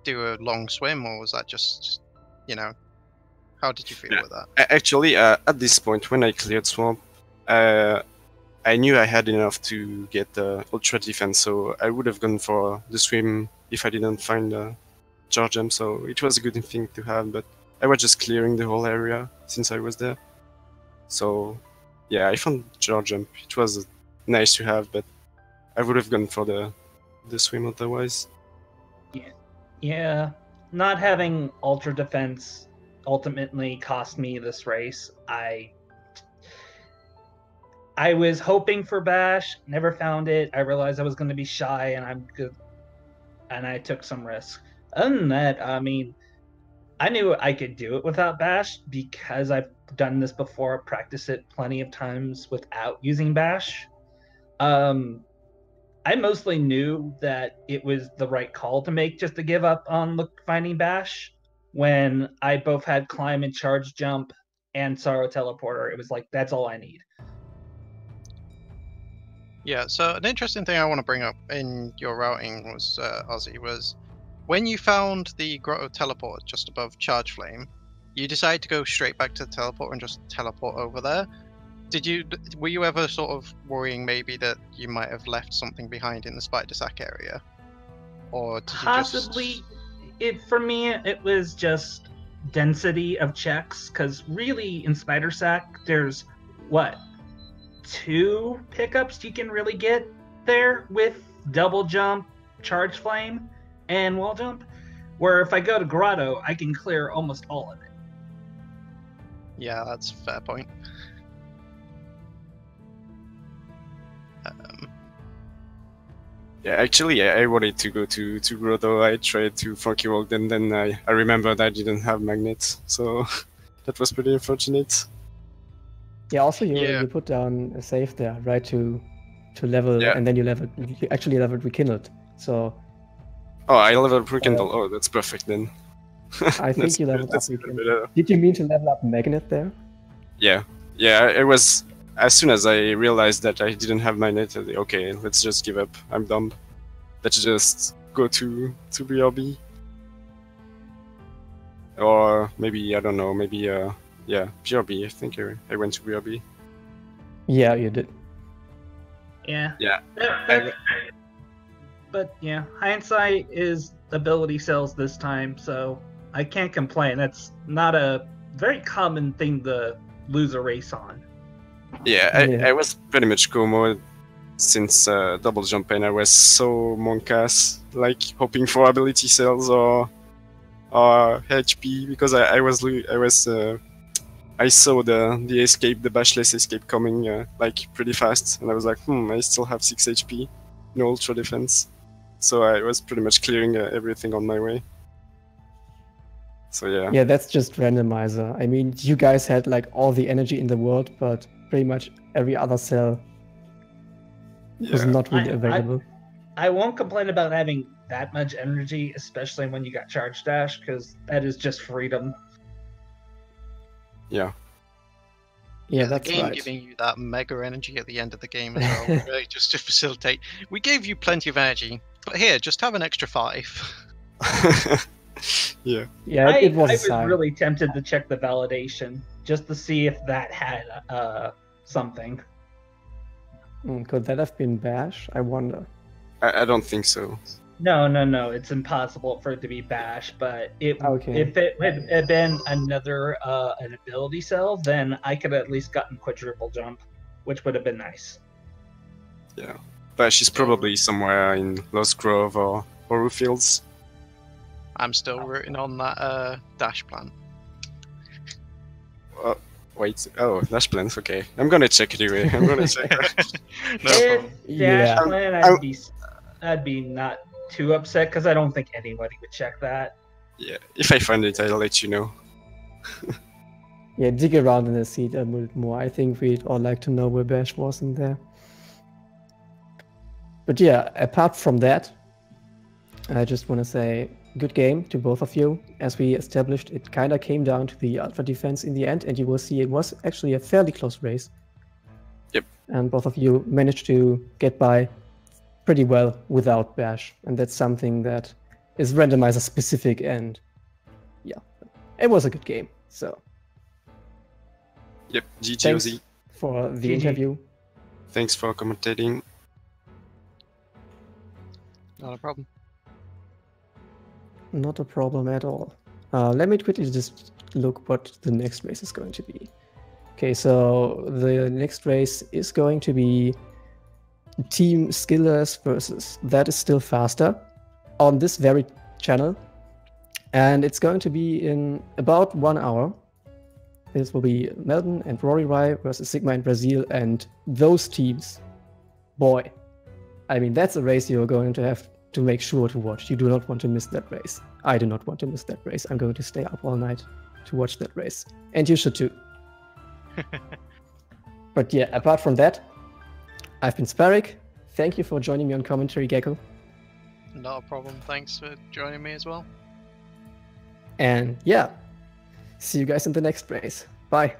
do a long swim, or was that just, you know, how did you feel with that? Actually, at this point, when I cleared swamp, I knew I had enough to get ultra defense, so I would have gone for the swim if I didn't find charge jump. So it was a good thing to have, but I was just clearing the whole area since I was there. So yeah, I found charge jump. It was nice to have, but I would have gone for the swim otherwise. Yeah, not having ultra defense ultimately cost me this race. I was hoping for bash, never found it. I realized I was going to be shy, and I'm good, and I took some risk. Other than that, I mean, I knew I could do it without bash because I've done this before, practiced it plenty of times without using bash. I mostly knew that it was the right call to make just to give up on finding bash when I both had climb and charge jump and sorrow teleporter. It was like, that's all I need. Yeah, so an interesting thing I want to bring up in your routing was, Ozzy, was when you found the Grotto teleport just above Charge Flame, you decided to go straight back to the teleport and just teleport over there. Were you ever sort of worrying maybe that you might have left something behind in the Spider Sack area? Or did Possibly, for me, it was just density of checks, because really in Spider Sack, there's, what, 2 pickups you can really get there with double jump, charge flame, and wall jump, where if I go to Grotto, I can clear almost all of it. Yeah, that's a fair point. Yeah, actually, I wanted to go to Grotto. I tried to Funky Walk, and then I remembered I didn't have magnets, so that was pretty unfortunate. Yeah, also you put down a save there, right, to level, and then you actually leveled Rekindled. So. Oh, I leveled Rekindled. Oh, that's perfect then. I think you leveled up Rekindled. Did you mean to level up Magnet there? Yeah, it was. As soon as I realized that I didn't have magnet, I said, okay, let's just give up. I'm dumb. Let's just go to BRB. Or maybe, I don't know, maybe, yeah, BRB. I think I went to BRB. Yeah, you did. Yeah. Yeah. But yeah, hindsight is ability cells this time, so I can't complain. That's not a very common thing to lose a race on. Yeah, I was pretty much go mode since double jump, and I was so monkass, like hoping for ability cells or HP, because I saw the escape, the bashless escape coming like pretty fast, and I was like, I still have 6 HP, no ultra defense, so I was pretty much clearing everything on my way. So yeah. Yeah, that's just randomizer. I mean, you guys had like all the energy in the world, but pretty much every other cell was not really available. I won't complain about having that much energy, especially when you got charge dash, because that is just freedom. Yeah. Yeah, that's the game right. giving you that mega energy at the end of the game as well, really, just to facilitate. We gave you plenty of energy, but here, just have an extra 5. Yeah. Yeah, it was. I was really tempted to check the validation just to see if that had something. Could that have been bash? I wonder. I don't think so. No. It's impossible for it to be bash. But if it had been another an ability cell, then I could have at least gotten quadruple jump, which would have been nice. Yeah, bash is probably somewhere in Lost Grove or Rufields. I'm still rooting on that dash plan. Wait, dash plans, okay. I'm gonna check it anyway. I'm gonna check it. Dash plan, I'd be not too upset, because I don't think anybody would check that. Yeah, if I find it, I'll let you know. Yeah, dig around in the seed a little more. I think we'd all like to know where bash was in there. But yeah, apart from that, I just want to say good game to both of you. As we established, it kind of came down to the Alpha defense in the end, and you will see it was actually a fairly close race. Yep. And both of you managed to get by pretty well without Bash, and that's something that is randomizer specific, and yeah, it was a good game. So Yep, GG thanks Osey. for the GG. interview. Thanks for commentating. Not a problem. Not a problem at all. Let me quickly just look what the next race is going to be. Okay, so the next race is going to be Team Skillers versus That Is Still Faster on this very channel. And it's going to be in about 1 hour. This will be Melton and Rory Rye versus Sigma and Brazil, and those teams, boy, I mean, that's a race you're going to have to make sure to watch. You do not want to miss that race. I do not want to miss that race. I'm going to stay up all night to watch that race. And you should too. But yeah, apart from that, I've been Sparik. Thank you for joining me on commentary, Gecko. Not a problem. Thanks for joining me as well. And yeah, see you guys in the next race. Bye.